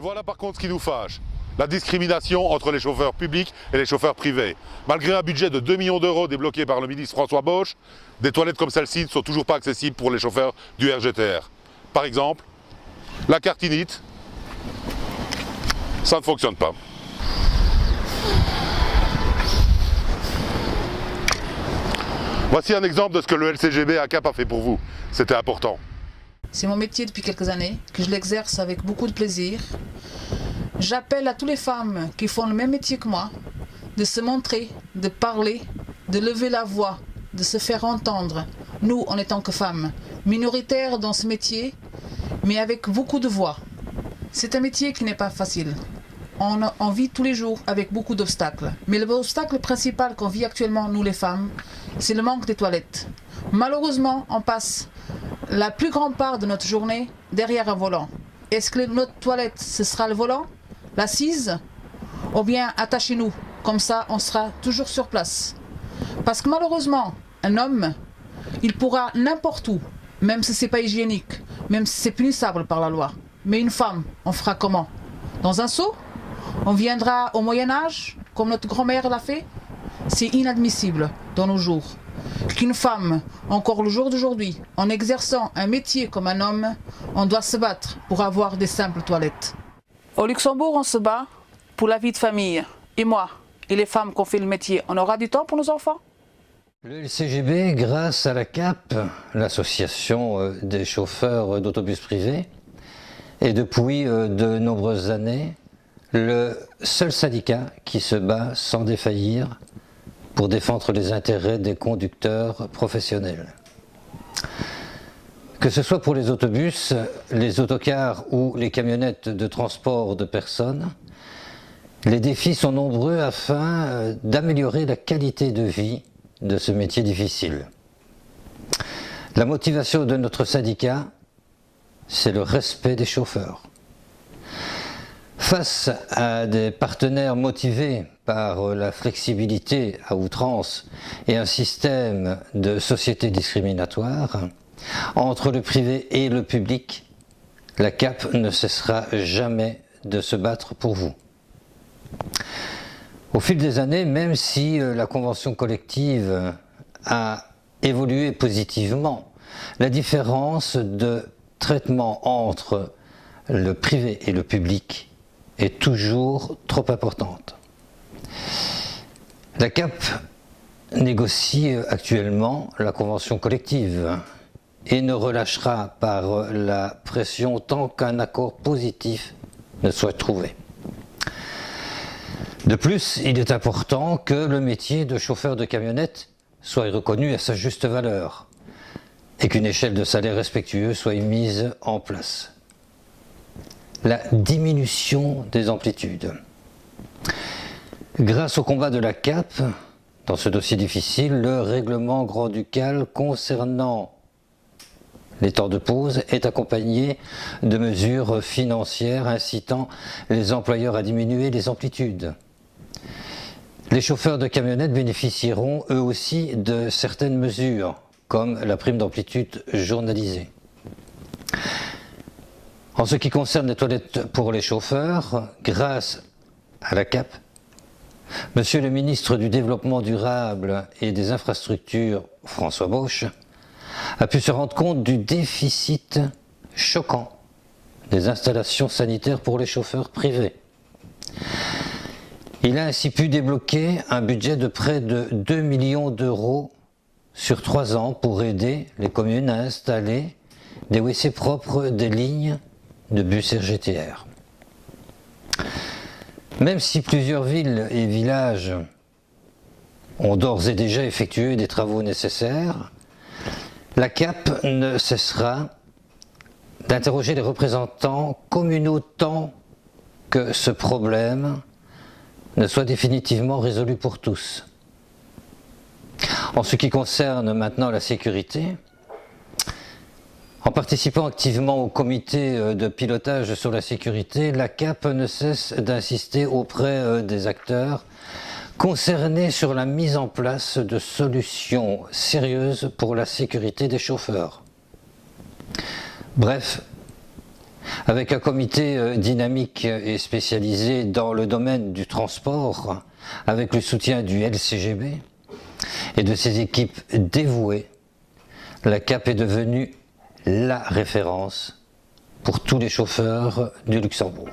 voilà par contre ce qui nous fâche. La discrimination entre les chauffeurs publics et les chauffeurs privés. Malgré un budget de 2 millions d'euros débloqué par le ministre François Bosch, des toilettes comme celle-ci ne sont toujours pas accessibles pour les chauffeurs du RGTR. Par exemple, la cartinite, ça ne fonctionne pas. Voici un exemple de ce que le LCGB à Cap a fait pour vous. C'était important. C'est mon métier depuis quelques années, que je l'exerce avec beaucoup de plaisir. J'appelle à toutes les femmes qui font le même métier que moi, de se montrer, de parler, de lever la voix, de se faire entendre. Nous, en étant que femmes, minoritaires dans ce métier, mais avec beaucoup de voix. C'est un métier qui n'est pas facile. On vit tous les jours avec beaucoup d'obstacles. Mais l'obstacle principal qu'on vit actuellement, nous les femmes, c'est le manque des toilettes. Malheureusement, on passe la plus grande part de notre journée derrière un volant. Est-ce que notre toilette, ce sera le volant, l'assise, ou bien attachez-nous, comme ça on sera toujours sur place. Parce que malheureusement, un homme, il pourra n'importe où, même si ce n'est pas hygiénique, même si c'est punissable par la loi. Mais une femme, on fera comment? Dans un seau? On viendra au Moyen-Âge, comme notre grand-mère l'a fait? C'est inadmissible dans nos jours. Qu'une femme, encore le jour d'aujourd'hui, en exerçant un métier comme un homme, on doit se battre pour avoir des simples toilettes. Au Luxembourg, on se bat pour la vie de famille. Et moi, et les femmes qui ont fait le métier, on aura du temps pour nos enfants? Le LCGB, grâce à la CAP, l'association des chauffeurs d'autobus privés, est depuis de nombreuses années le seul syndicat qui se bat sans défaillir pour défendre les intérêts des conducteurs professionnels. Que ce soit pour les autobus, les autocars ou les camionnettes de transport de personnes, les défis sont nombreux afin d'améliorer la qualité de vie de ce métier difficile. La motivation de notre syndicat, c'est le respect des chauffeurs. Face à des partenaires motivés par la flexibilité à outrance et un système de société discriminatoire, entre le privé et le public, la CAP ne cessera jamais de se battre pour vous. Au fil des années, même si la convention collective a évolué positivement, la différence de traitement entre le privé et le public est toujours trop importante. La CAP négocie actuellement la convention collective et ne relâchera par la pression tant qu'un accord positif ne soit trouvé. De plus, il est important que le métier de chauffeur de camionnette soit reconnu à sa juste valeur et qu'une échelle de salaire respectueuse soit mise en place. La diminution des amplitudes. Grâce au combat de la CAP, dans ce dossier difficile, le règlement grand-ducal concernant les temps de pause est accompagné de mesures financières incitant les employeurs à diminuer les amplitudes. Les chauffeurs de camionnettes bénéficieront eux aussi de certaines mesures, comme la prime d'amplitude journalisée. En ce qui concerne les toilettes pour les chauffeurs, grâce à la CAP, Monsieur le ministre du Développement durable et des Infrastructures, François Bosch, a pu se rendre compte du déficit choquant des installations sanitaires pour les chauffeurs privés. Il a ainsi pu débloquer un budget de près de 2 millions d'euros sur 3 ans pour aider les communes à installer des WC propres des lignes de bus RGTR. Même si plusieurs villes et villages ont d'ores et déjà effectué des travaux nécessaires, la CAP ne cessera d'interroger les représentants communaux tant que ce problème ne soit définitivement résolu pour tous. En ce qui concerne maintenant la sécurité, en participant activement au comité de pilotage sur la sécurité, la CAP ne cesse d'insister auprès des acteurs concernés sur la mise en place de solutions sérieuses pour la sécurité des chauffeurs. Bref, Avec un comité dynamique et spécialisé dans le domaine du transport, avec le soutien du LCGB et de ses équipes dévouées, la CAP est devenue la référence pour tous les chauffeurs du Luxembourg.